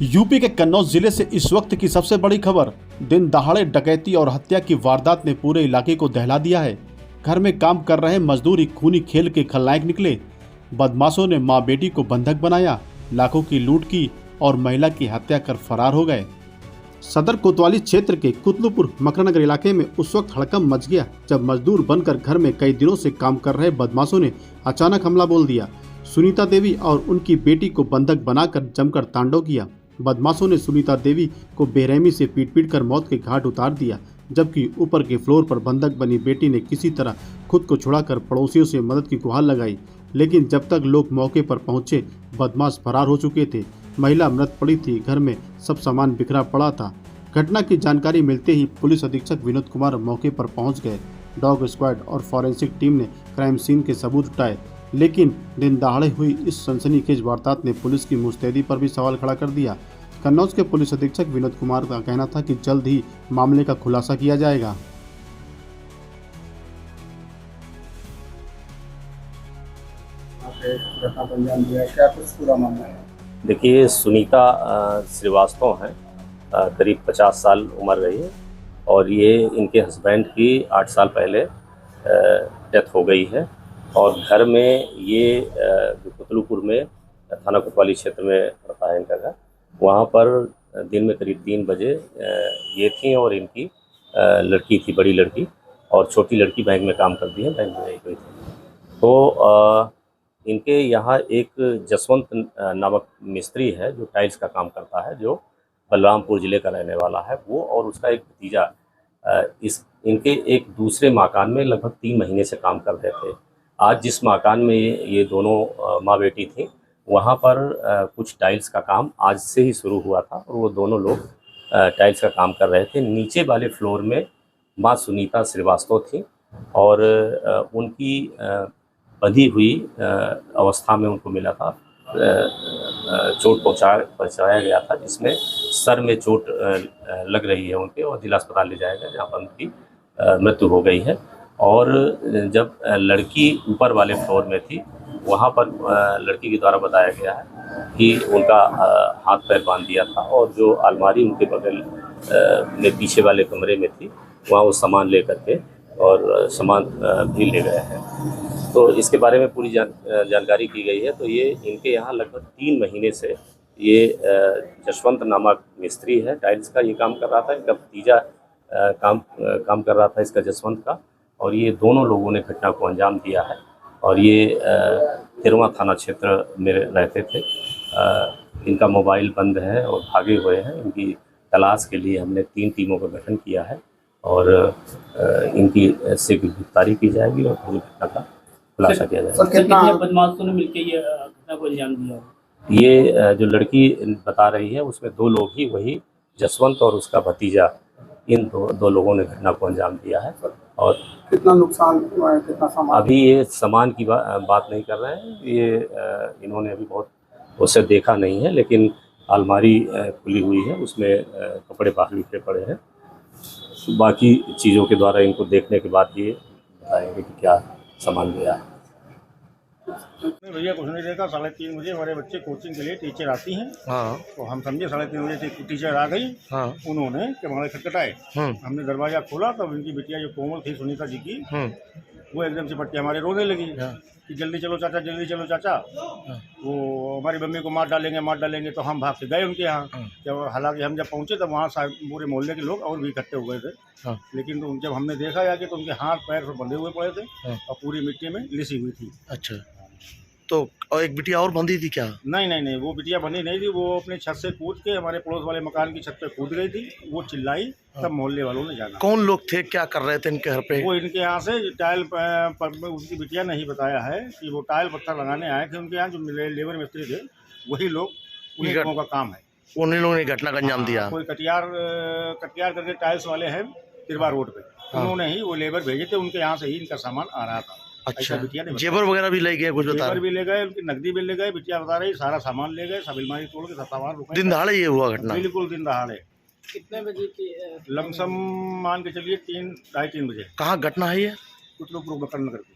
UP के कन्नौज जिले से इस वक्त की सबसे बड़ी खबर। दिन दहाड़े डकैती और हत्या की वारदात ने पूरे इलाके को दहला दिया है। घर में काम कर रहे मजदूर ही खूनी खेल के खलनायक निकले। बदमाशों ने मां बेटी को बंधक बनाया, लाखों की लूट की और महिला की हत्या कर फरार हो गए। सदर कोतवाली क्षेत्र के कुतलुपुर मकरनगर इलाके में उस वक्त हड़कंप मच गया जब मजदूर बनकर घर में कई दिनों से काम कर रहे बदमाशों ने अचानक हमला बोल दिया। सुनीता देवी और उनकी बेटी को बंधक बनाकर जमकर तांडव किया। बदमाशों ने सुनीता देवी को बेरहमी से पीट कर मौत के घाट उतार दिया, जबकि ऊपर के फ्लोर पर बंधक बनी बेटी ने किसी तरह खुद को छुड़ाकर पड़ोसियों से मदद की गुहार लगाई। लेकिन जब तक लोग मौके पर पहुंचे, बदमाश फरार हो चुके थे। महिला मृत पड़ी थी, घर में सब सामान बिखरा पड़ा था। घटना की जानकारी मिलते ही पुलिस अधीक्षक विनोद कुमार मौके पर पहुंच गए। डॉग स्क्वाड और फॉरेंसिक टीम ने क्राइम सीन के सबूत जुटाए, लेकिन दिन दहाड़े हुई इस सनसनीखेज वारदात ने पुलिस की मुस्तैदी पर भी सवाल खड़ा कर दिया। कन्नौज के पुलिस अधीक्षक विनोद कुमार का कहना था कि जल्द ही मामले का खुलासा किया जाएगा। देखिए, सुनीता श्रीवास्तव हैं, करीब 50 साल उम्र रही है और ये इनके हस्बैंड की 8 साल पहले डेथ हो गई है। और घर में ये कुतलुपुर में थाना कोतवाली क्षेत्र में पड़ता है इनका घर। वहाँ पर दिन में करीब 3 बजे ये थी और इनकी लड़की थी, बड़ी लड़की, और छोटी लड़की बैंक में काम करती है, बैंक में गई थी। तो इनके यहाँ एक जसवंत नामक मिस्त्री है जो टाइल्स का काम करता है, जो बलरामपुर ज़िले का रहने वाला है। वो और उसका एक भतीजा इनके एक दूसरे मकान में लगभग 3 महीने से काम कर रहे थे। आज जिस मकान में ये दोनों माँ बेटी थी, वहाँ पर कुछ टाइल्स का काम आज से ही शुरू हुआ था और वो दोनों लोग टाइल्स का काम कर रहे थे। नीचे वाले फ्लोर में माँ सुनीता श्रीवास्तव थी और उनकी बंधी हुई अवस्था में उनको मिला था, चोट पहुंचाया गया था, जिसमें सर में चोट लग रही है उनके, और जिला अस्पताल ले जाया गया जहाँ पर उनकी मृत्यु हो गई है। और जब लड़की ऊपर वाले फ्लोर में थी, वहाँ पर लड़की के द्वारा बताया गया है कि उनका हाथ पैर बांध दिया था और जो अलमारी उनके बगल में पीछे वाले कमरे में थी, वहाँ वो सामान ले करके और सामान भी ले गए हैं। तो इसके बारे में पूरी जानकारी की गई है। तो ये इनके यहाँ लगभग 3 महीने से ये जसवंत नामक मिस्त्री है, टाइल्स का ये काम कर रहा था। इनका भतीजा काम कर रहा था इसका, जसवंत का, और ये दोनों लोगों ने घटना को अंजाम दिया है। और ये तिरवा थाना क्षेत्र में रहते थे। इनका मोबाइल बंद है और भागे हुए हैं। इनकी तलाश के लिए हमने 3 टीमों का गठन किया है और इनकी शीघ्र गिरफ्तारी की जाएगी और पूरी घटना का खुलासा किया जाएगा। कितने बदमाशों ने मिलकर ये घटना को अंजाम दिया? ये जो लड़की बता रही है, उसमें 2 लोग ही, वही जसवंत और उसका भतीजा, इन दो लोगों ने घटना को अंजाम दिया है। और कितना नुकसान हुआ है, कितना सामान? अभी ये सामान की बात नहीं कर रहे हैं। ये इन्होंने अभी बहुत उसे देखा नहीं है, लेकिन अलमारी खुली हुई है, उसमें कपड़े बाहर बिखरे पड़े हैं। बाकी चीज़ों के द्वारा इनको देखने के बाद ये बताएंगे कि क्या सामान गया है। भैया कुछ नहीं देखा। 3:30 बजे हमारे बच्चे कोचिंग के लिए टीचर आती हैं। हाँ। तो हम समझे 3:30 बजे टीचर आ गई। हाँ। उन्होंने हमारे खटखटाए, हमने दरवाजा खोला, तब उनकी बिटिया जो कोमल थी सुनीता जी की, वो एकदम से पट्टी हमारे रोने लगी कि जल्दी चलो चाचा, जल्दी चलो चाचा, वो हमारी मम्मी को मार डालेंगे। तो हम भाग के गए उनके यहाँ। जब हालांकि हम जब पहुँचे तब वहाँ पूरे मोहल्ले के लोग और भी इकट्ठे हो गए थे। लेकिन तो जब हमने देखा जाके तो उनके हाथ पैर सब बंधे हुए पड़े थे और पूरी मिट्टी में लिसी हुई थी। अच्छा, तो और एक बिटिया और बंधी थी क्या? नहीं, वो बिटिया बंधी नहीं थी। वो अपने छत से कूद के हमारे पड़ोस वाले मकान की छत पे कूद गई थी। वो चिल्लाई, तब मोहल्ले वालों ने जाना। कौन लोग थे, क्या कर रहे थे इनके घर पे? वो इनके यहाँ से टाइल उनकी बिटिया नहीं बताया है कि वो टाइल पत्थर लगाने आए थे उनके यहाँ। जो लेबर मिस्त्री थे वही लोग, उन्हीं लोगों का काम है। उन्हीं लोगों ने घटना का अंजाम दिया। कोई कटियार करके टाइल्स वाले हैं तिरवा रोड पे, उन्होंने ही वो लेबर भेजे थे। उनके यहाँ से ही इनका सामान आ रहा था। अच्छा, जेवर वगैरह भी ले गए? कुछ बता? जेवर भी ले गए, उनकी नकदी भी ले गए। बिटिया बता रही सारा सामान ले गए, सब अलमारी तोड़ के सब सामान। दिन दहाड़े ये हुआ घटना? बिल्कुल दिन दहाड़े। कितने बजे की? लमसम मान के चलिए 3-3:30 बजे। कहाँ घटना है ये? कुछ लोग नगर की।